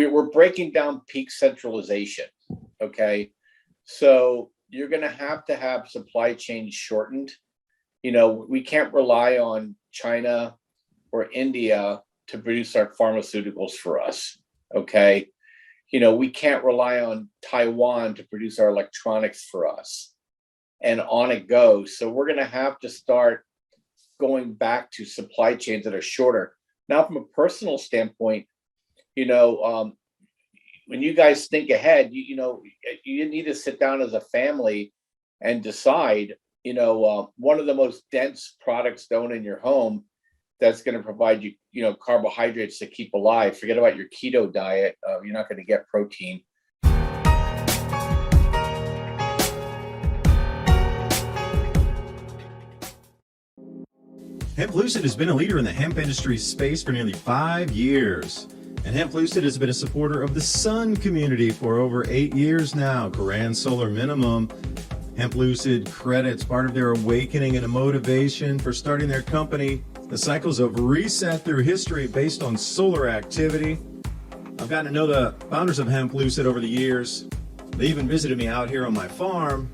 we're breaking down peak centralization. Okay, so you're going to have supply chains shortened. We can't rely on China or India to produce our pharmaceuticals for us. Okay, we can't rely on Taiwan to produce our electronics for us, and on it goes. So we're going to have to start going back to supply chains that are shorter. Now, from a personal standpoint, when you guys think ahead, you need to sit down as a family and decide, one of the most dense products to own in your home that's going to provide you, carbohydrates to keep alive. Forget about your keto diet. You're not going to get protein. Hemp Lucid has been a leader in the hemp industry space for nearly 5 years. And Hemp Lucid has been a supporter of the sun community for over 8 years now. Grand Solar Minimum. Hemp Lucid credits part of their awakening and a motivation for starting their company. The cycles of reset through history based on solar activity. I've gotten to know the founders of Hemp Lucid over the years. They even visited me out here on my farm.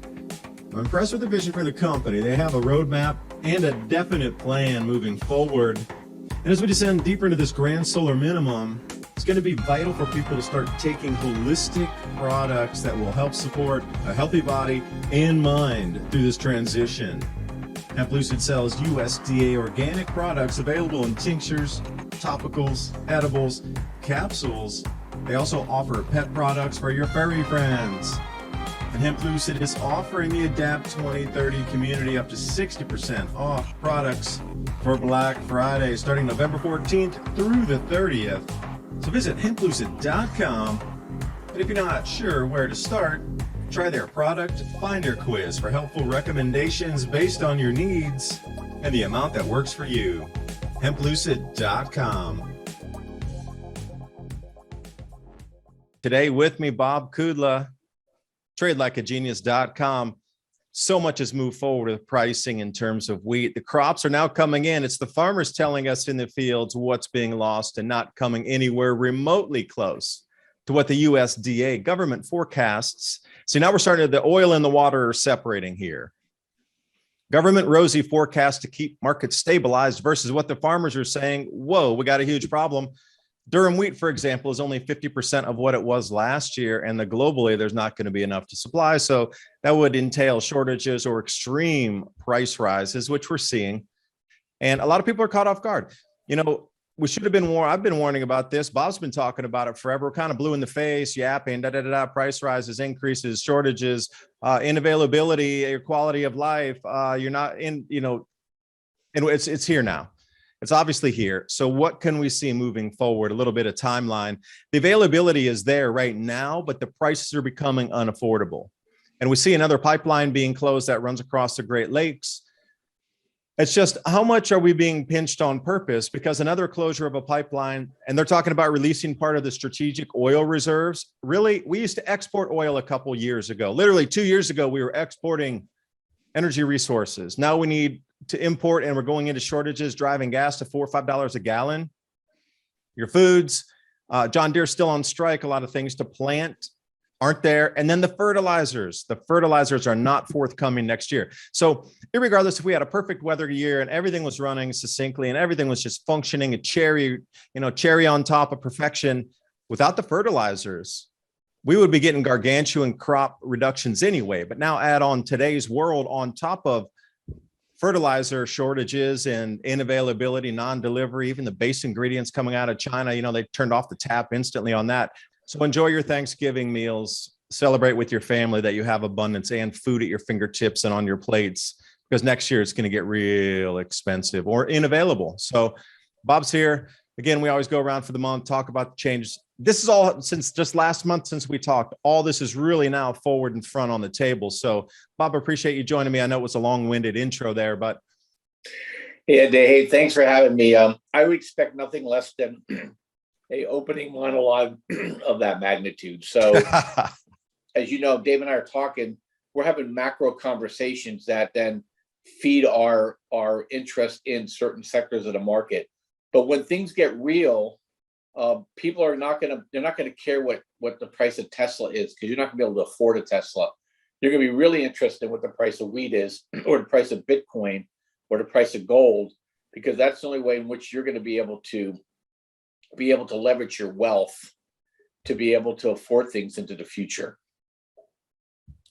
I'm impressed with the vision for the company. They have a roadmap and a definite plan moving forward. And as we descend deeper into this Grand Solar Minimum, it's going to be vital for people to start taking holistic products that will help support a healthy body and mind through this transition. Hemp Lucid sells USDA organic products available in tinctures, topicals, edibles, capsules. They also offer pet products for your furry friends. And Hemp Lucid is offering the ADAPT 2030 community up to 60% off products for Black Friday starting November 14th through the 30th. So visit hemplucid.com. And if you're not sure where to start, try their product finder quiz for helpful recommendations based on your needs and the amount that works for you. hemplucid.com. Today with me, Bob Kudla, tradelikeagenius.com. So much has moved forward with pricing in terms of wheat. The crops are now coming in. It's the farmers telling us in the fields what's being lost and not coming anywhere remotely close to what the USDA government forecasts. So now we're starting to, the oil and the water are separating here. Government rosy forecast to keep markets stabilized versus what the farmers are saying, whoa, we got a huge problem. Durum wheat, for example, is only 50% of what it was last year, and globally, there's not going to be enough to supply. So that would entail shortages or extreme price rises, which we're seeing. And a lot of people are caught off guard. We should have been warned. I've been warning about this. Bob's been talking about it forever. We're kind of blue in the face, yapping, price rises, increases, shortages, unavailability, your quality of life. You're not in, and it's here now. It's obviously here. So what can we see moving forward? A little bit of timeline. The availability is there right now, but the prices are becoming unaffordable. And we see another pipeline being closed that runs across the Great Lakes. It's just, how much are we being pinched on purpose? Because another closure of a pipeline, and they're talking about releasing part of the strategic oil reserves. Really, we used to export oil a couple years ago. Literally 2 years ago, we were exporting energy resources. Now we need to import, and we're going into shortages, driving gas to $4 or $5 a gallon. Your foods, John Deere's still on strike. A lot of things to plant aren't there. And then the fertilizers are not forthcoming next year. So irregardless, if we had a perfect weather year and everything was running succinctly and everything was just functioning, a cherry on top of perfection, without the fertilizers, we would be getting gargantuan crop reductions anyway. But now add on today's world on top of fertilizer shortages and unavailability, non-delivery, even the base ingredients coming out of China, they turned off the tap instantly on that. So enjoy your Thanksgiving meals, celebrate with your family that you have abundance and food at your fingertips and on your plates, because next year it's going to get real expensive or unavailable. So Bob's here. Again, we always go around for the month, talk about the changes. This is all since just last month since we talked. All this is really now forward and front on the table. So Bob, I appreciate you joining me. I know it was a long-winded intro there, but. Yeah, hey, thanks for having me. I would expect nothing less than a opening monologue of that magnitude. So as you know, Dave and I are talking, we're having macro conversations that then feed our interest in certain sectors of the market. But when things get real, people are not going to, they're not going to care what the price of Tesla is, because you're not going to be able to afford a Tesla. You're going to be really interested in what the price of wheat is, or the price of Bitcoin, or the price of gold, because that's the only way in which you're going to be able to leverage your wealth to be able to afford things into the future.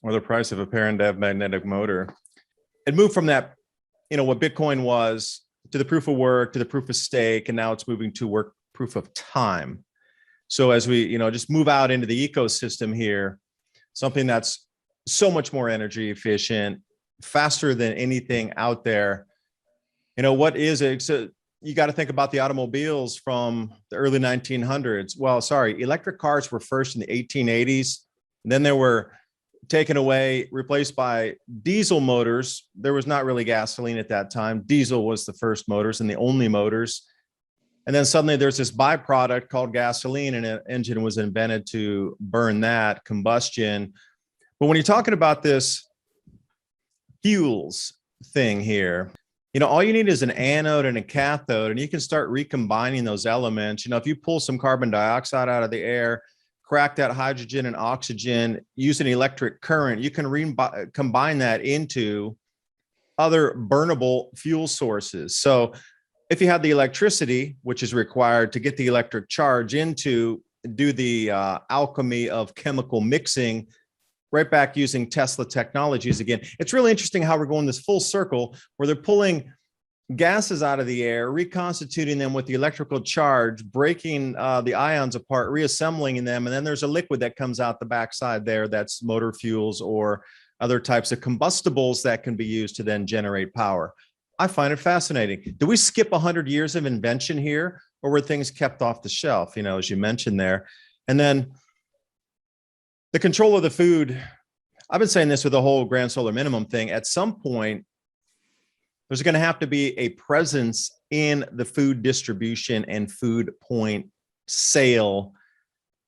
Or the price of a parent-dev magnetic motor. It moved from that, what Bitcoin was, to the proof of work, to the proof of stake, and now it's moving to work proof of time. So as we, just move out into the ecosystem here, something that's so much more energy efficient, faster than anything out there. What is it? So you got to think about the automobiles from the early 1900s. Well, sorry, electric cars were first in the 1880s. And then they were taken away, replaced by diesel motors. There was not really gasoline at that time. Diesel was the first motors and the only motors. And then suddenly there's this byproduct called gasoline, and an engine was invented to burn that, combustion. But when you're talking about this fuels thing here, all you need is an anode and a cathode, and you can start recombining those elements. If you pull some carbon dioxide out of the air, crack that hydrogen and oxygen, use an electric current, you can combine that into other burnable fuel sources. So if you have the electricity, which is required to get the electric charge into, do the alchemy of chemical mixing, right back using Tesla technologies again. It's really interesting how we're going this full circle where they're pulling gases out of the air, reconstituting them with the electrical charge, breaking the ions apart, reassembling them, and then there's a liquid that comes out the backside there that's motor fuels or other types of combustibles that can be used to then generate power. I find it fascinating. Do we skip 100 years of invention here, or were things kept off the shelf, as you mentioned there? And then the control of the food. I've been saying this with the whole grand solar minimum thing. At some point, there's going to have to be a presence in the food distribution and food point sale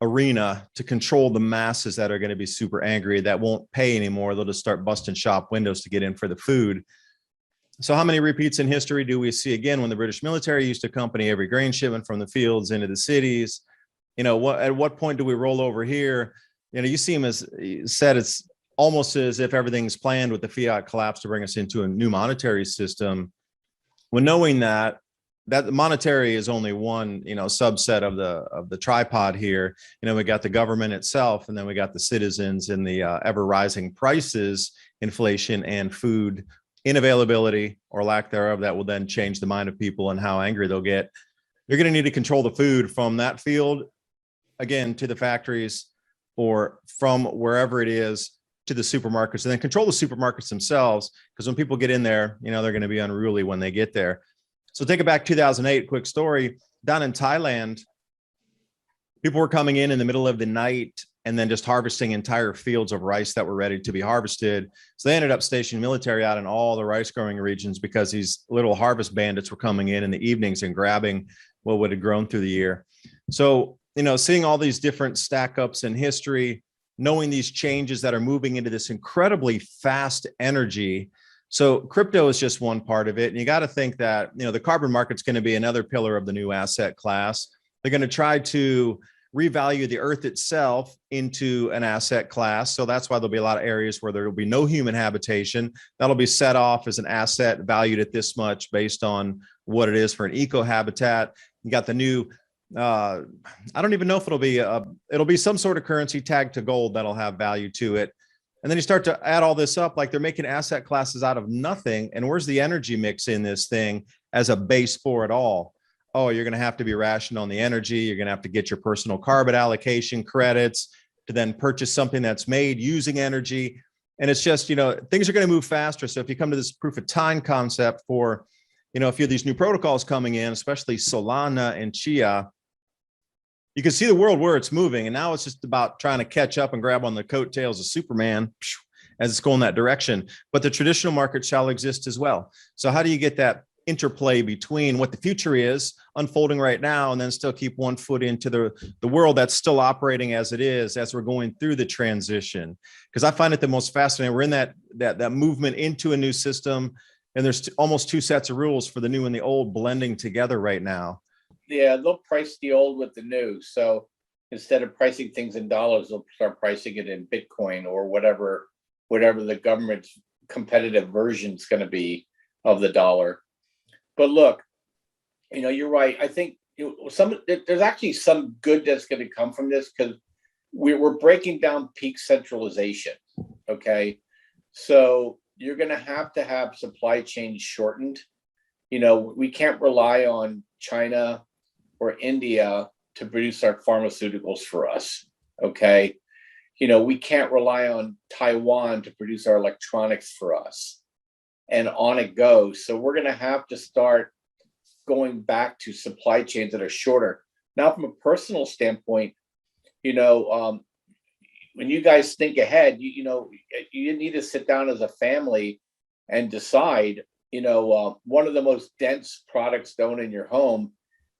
arena to control the masses that are going to be super angry, that won't pay anymore. They'll just start busting shop windows to get in for the food. So how many repeats in history do we see again when the British military used to accompany every grain shipment from the fields into the cities? At what point do we roll over here? You seem as said, it's almost as if everything's planned with the fiat collapse to bring us into a new monetary system. When knowing that the monetary is only one, subset of the tripod here. We got the government itself, and then we got the citizens and the ever rising prices, inflation, and food inavailability or lack thereof that will then change the mind of people and how angry they'll get. You're going to need to control the food from that field, again, to the factories, or from wherever it is to the supermarkets, and then control the supermarkets themselves. Because when people get in there, they're going to be unruly when they get there. So take it back 2008, quick story. Down in Thailand, people were coming in the middle of the night and then just harvesting entire fields of rice that were ready to be harvested. So they ended up stationing military out in all the rice growing regions because these little harvest bandits were coming in the evenings and grabbing what would have grown through the year. So, seeing all these different stack ups in history, knowing these changes that are moving into this incredibly fast energy. So crypto is just one part of it. And you got to think that, the carbon market's going to be another pillar of the new asset class. They're going to try to revalue the earth itself into an asset class. So that's why there'll be a lot of areas where there will be no human habitation. That'll be set off as an asset valued at this much based on what it is for an eco habitat. You got the new, I don't even know if it'll be some sort of currency tagged to gold that'll have value to it. And then you start to add all this up, like they're making asset classes out of nothing. And where's the energy mix in this thing as a base for it all? Oh, you're going to have to be rationed on the energy. You're going to have to get your personal carbon allocation credits to then purchase something that's made using energy. And it's just, things are going to move faster. So if you come to this proof of time concept for, a few of these new protocols coming in, especially Solana and Chia, you can see the world where it's moving. And now it's just about trying to catch up and grab on the coattails of Superman as it's going that direction. But the traditional market shall exist as well. So how do you get that interplay between what the future is unfolding right now and then still keep one foot into the world that's still operating as it is as we're going through the transition? Because I find it the most fascinating. We're in that movement into a new system, and there's almost two sets of rules for the new and the old blending together right now. they'll price the old with the new. So instead of pricing things in dollars, they'll start pricing it in Bitcoin or whatever the government's competitive version is going to be of the dollar. But look, you're right. I think there's actually some good that's going to come from this, because we're breaking down peak centralization. Okay, so you're going to have supply chains shortened. We can't rely on China or India to produce our pharmaceuticals for us. Okay, we can't rely on Taiwan to produce our electronics for us, and on it goes. So we're going to have to start going back to supply chains that are shorter. Now, from a personal standpoint, when you guys think ahead, you need to sit down as a family and decide, one of the most dense products to own in your home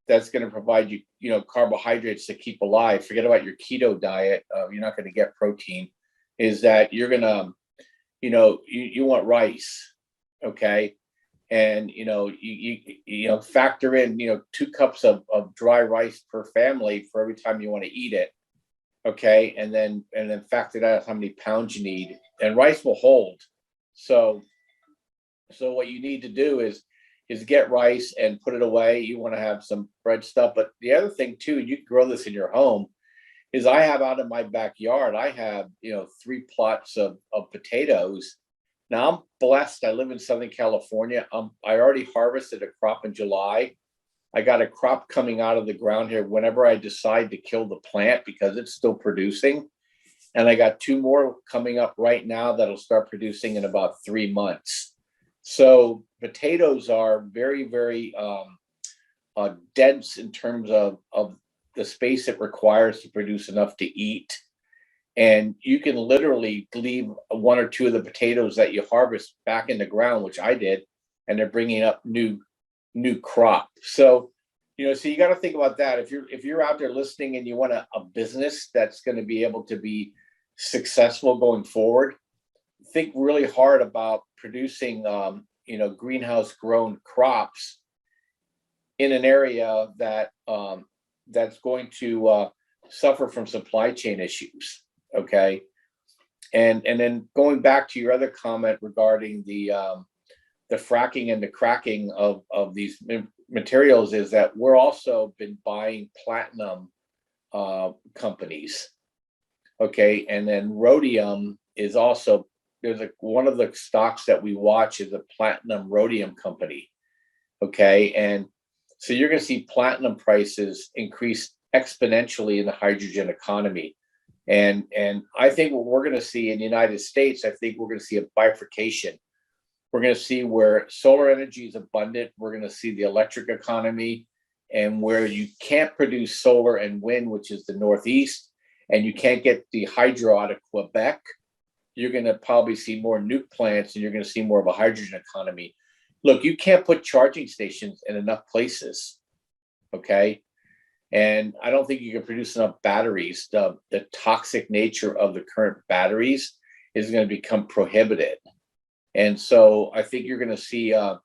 that's going to provide you, carbohydrates to keep alive. Forget about your keto diet. You're not going to get protein. Is that you're going to, you want rice, okay? And you factor in 2 cups of dry rice per family for every time you want to eat it, okay? And then factor out how many pounds you need, and rice will hold. So what you need to do is get rice and put it away. You want to have some bread stuff, but the other thing too, you can grow this in your home, is I have out in my backyard, I have 3 plots of potatoes. Now I'm blessed. I live in Southern California. I already harvested a crop in July. I got a crop coming out of the ground here whenever I decide to kill the plant, because it's still producing. And I got 2 more coming up right now that'll start producing in about 3 months. So potatoes are very, very dense in terms of the space it requires to produce enough to eat. And you can literally leave 1 or 2 of the potatoes that you harvest back in the ground, which I did, and they're bringing up new crop. So, so you got to think about that. If you're out there listening and you want a business that's going to be able to be successful going forward, think really hard about producing, greenhouse grown crops in an area that that's going to suffer from supply chain issues. Okay. And then going back to your other comment regarding the fracking and the cracking of these materials, is that we're also been buying platinum companies. Okay. And then rhodium is also, one of the stocks that we watch is a platinum rhodium company. Okay. And so you're going to see platinum prices increase exponentially in the hydrogen economy. And I think what we're going to see in the United States, I think we're going to see a bifurcation. We're going to see where solar energy is abundant. We're going to see the electric economy, and where you can't produce solar and wind, which is the Northeast, and you can't get the hydro out of Quebec, you're going to probably see more nuke plants, and you're going to see more of a hydrogen economy. Look, you can't put charging stations in enough places. Okay. And I don't think you can produce enough batteries. The toxic nature of the current batteries is going to become prohibited. And so I think you're going to see a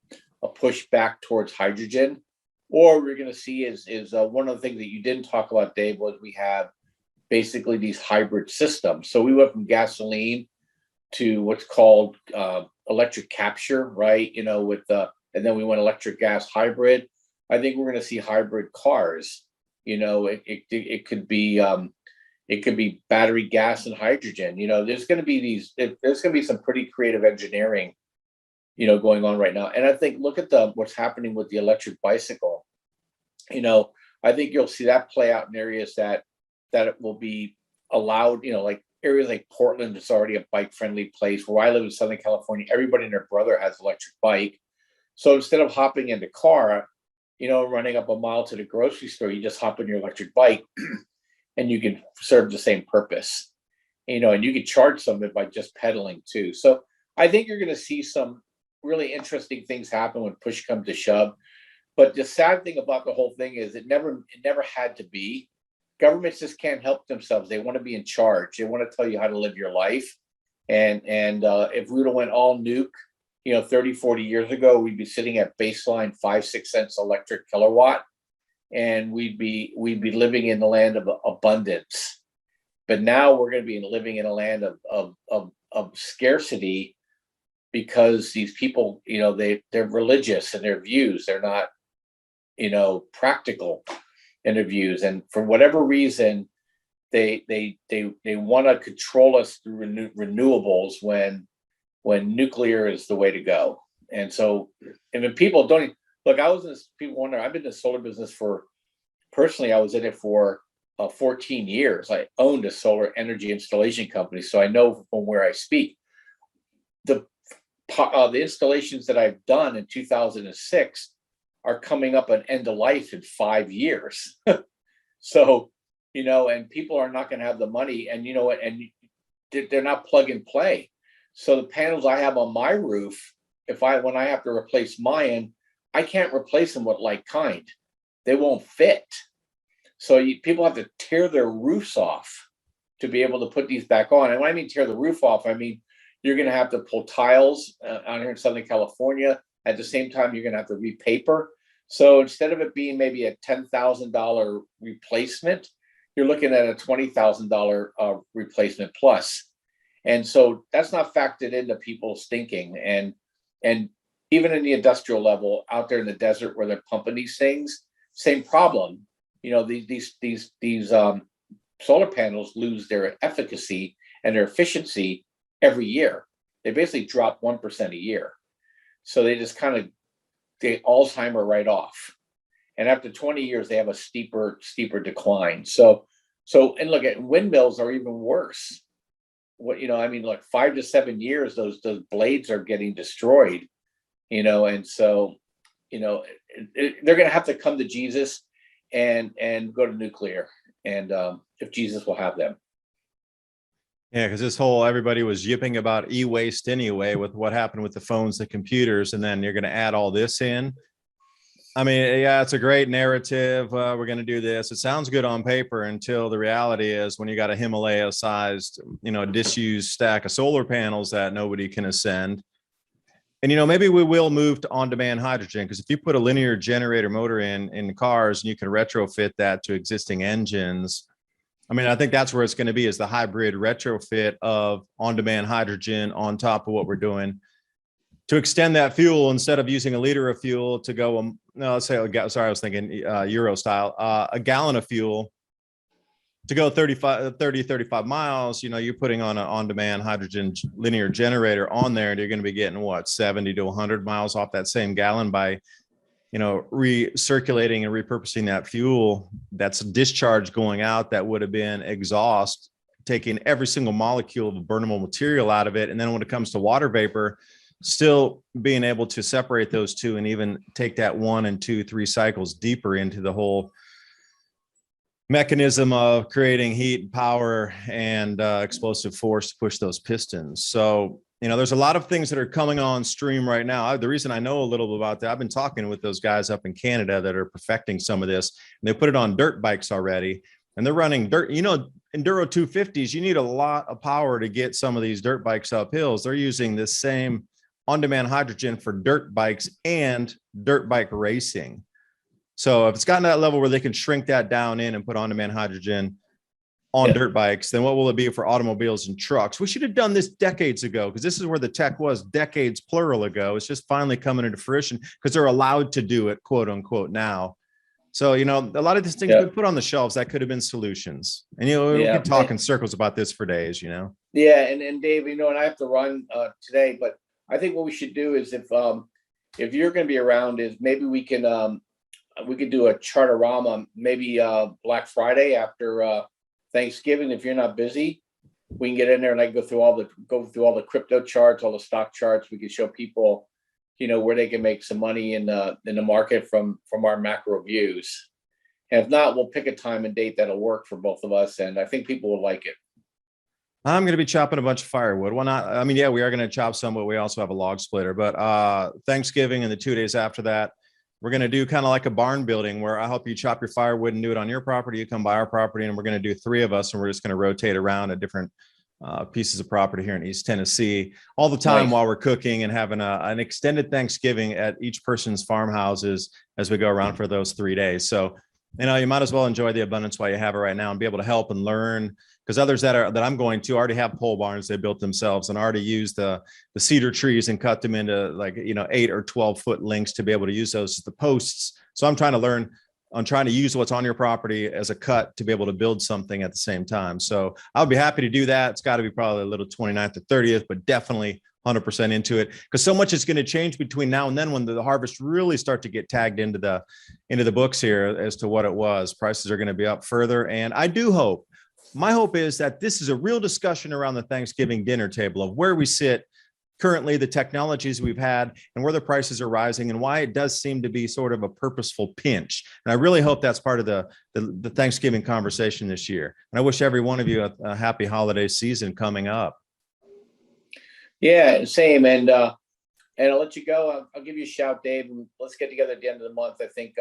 push back towards hydrogen. Or we're going to see is one of the things that you didn't talk about, Dave, was we have basically these hybrid systems. So we went from gasoline to what's called electric capture, right? And then we went electric gas hybrid. I think we're going to see hybrid cars. It could be battery, gas, and hydrogen. There's going to be some pretty creative engineering, going on right now. And I think, look at what's happening with the electric bicycle. I think you'll see that play out in areas that it will be allowed. Like areas like Portland, it's already a bike friendly place. Where I live in Southern California, everybody and their brother has an electric bike. So instead of hopping in the car, running up a mile to the grocery store, you just hop on your electric bike and you can serve the same purpose, and you can charge some of it by just pedaling too. So I think you're going to see some really interesting things happen when push comes to shove. But the sad thing about the whole thing is it never had to be. Governments just can't help themselves. They want to be in charge. They want to tell you how to live your life. And if we would have went all nuke, 30, 40 years ago, we'd be sitting at baseline 5-6 cents electric kilowatt. and we'd be living in the land of abundance. But now we're going to be living in a land of scarcity, because these people, they're religious in their views. They're not, practical in their views. And for whatever reason, they want to control us through renewables when nuclear is the way to go. And so, and when people don't look, people wonder, I've been in the solar business personally, I was in it for 14 years. I owned a solar energy installation company, so I know from where I speak. The installations that I've done in 2006 are coming up an end of life in 5 years. So, and people are not going to have the money, and and they're not plug and play. So the panels I have on my roof, when I have to replace mine, I can't replace them with like kind. They won't fit. So people have to tear their roofs off to be able to put these back on. And when I mean tear the roof off, I mean you're going to have to pull tiles out here in Southern California. At the same time, you're going to have to repaper. So instead of it being maybe a $10,000 replacement, you're looking at a $20,000 replacement plus. And so that's not factored into people's thinking. And even in the industrial level out there in the desert where they're pumping these things, same problem. These solar panels lose their efficacy and their efficiency every year. They basically drop 1% a year. So they just they Alzheimer right off. And after 20 years, they have a steeper decline. So and look at windmills are even worse. Like 5 to 7 years, those blades are getting destroyed, and so, they're going to have to come to Jesus and go to nuclear, and if Jesus will have them. Yeah, because everybody was yipping about e-waste anyway with what happened with the phones, the computers, and then you're going to add all this in. I mean, yeah, it's a great narrative. We're going to do this. It sounds good on paper until the reality is when you got a Himalaya-sized, disused stack of solar panels that nobody can ascend. And, maybe we will move to on-demand hydrogen, because if you put a linear generator motor in cars and you can retrofit that to existing engines, I mean, I think that's where it's going to be, is the hybrid retrofit of on-demand hydrogen on top of what we're doing to extend that fuel. Instead of using a liter of fuel to go, let's say, sorry, I was thinking Euro style, a gallon of fuel to go 35 miles, you're putting on an on-demand hydrogen linear generator on there, and you're going to be getting 70 to 100 miles off that same gallon by recirculating and repurposing that fuel. That's a discharge going out that would have been exhaust, taking every single molecule of burnable material out of it. And then when it comes to water vapor, still being able to separate those two and even take that 1 and 2, 3 cycles deeper into the whole mechanism of creating heat and power and explosive force to push those pistons. So, there's a lot of things that are coming on stream right now. The reason I know a little bit about that, I've been talking with those guys up in Canada that are perfecting some of this, and they put it on dirt bikes already, and they're running dirt, Enduro 250s. You need a lot of power to get some of these dirt bikes up hills. They're using this same on-demand hydrogen for dirt bikes and dirt bike racing. So if it's gotten to that level where they can shrink that down in and put on-demand hydrogen on dirt bikes, then what will it be for automobiles and trucks? We should have done this decades ago, because this is where the tech was decades plural ago. It's just finally coming into fruition because they're allowed to do it, quote unquote, now. So, a lot of these things we put on the shelves that could have been solutions. And, we could talk in circles about this for days, Yeah. And Dave, and I have to run today, but I think what we should do is if you're going to be around, is maybe we could do a charterama, maybe Black Friday after Thanksgiving. If you're not busy, we can get in there and I can go through all the crypto charts, all the stock charts. We can show people, where they can make some money in the market from our macro views. And if not, we'll pick a time and date that'll work for both of us, and I think people will like it. I'm going to be chopping a bunch of firewood. Well, we are going to chop some, but we also have a log splitter. But Thanksgiving and the 2 days after that, we're going to do kind of like a barn building where I help you chop your firewood and do it on your property. You come by our property, and we're going to do 3 of us, and we're just going to rotate around at different pieces of property here in East Tennessee all the time while we're cooking and having an extended Thanksgiving at each person's farmhouses as we go around for those 3 days. So You know, you might as well enjoy the abundance while you have it right now and be able to help and learn, because others that I'm going to already have pole barns they built themselves and already use the cedar trees and cut them into, like, 8 or 12-foot lengths to be able to use those as the posts. So I'm trying to learn on trying to use what's on your property as a cut to be able to build something at the same time. So I'll be happy to do that. It's got to be probably a little 29th or 30th, but definitely 100% into it, because so much is going to change between now and then when the harvest really start to get tagged into the books here as to what it was. Prices are going to be up further. And I do hope, my hope is that this is a real discussion around the Thanksgiving dinner table of where we sit currently, the technologies we've had, and where the prices are rising, and why it does seem to be sort of a purposeful pinch. And I really hope that's part of the Thanksgiving conversation this year. And I wish every one of you a happy holiday season coming up. Yeah, same. And I'll let you go. I'll give you a shout, Dave, and let's get together at the end of the month. I think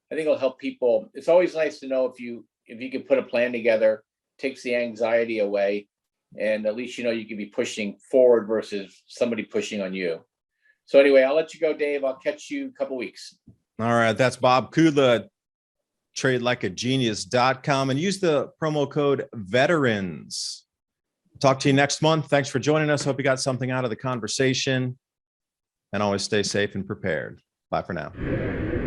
it'll help people. It's always nice to know if you can put a plan together, takes the anxiety away, and at least you can be pushing forward versus somebody pushing on you. So anyway, I'll let you go, Dave. I'll catch you a couple weeks. All right, that's Bob Kudla, tradelikeagenius.com, and use the promo code VETERANS. Talk to you next month. Thanks for joining us. Hope you got something out of the conversation, and always stay safe and prepared. Bye for now.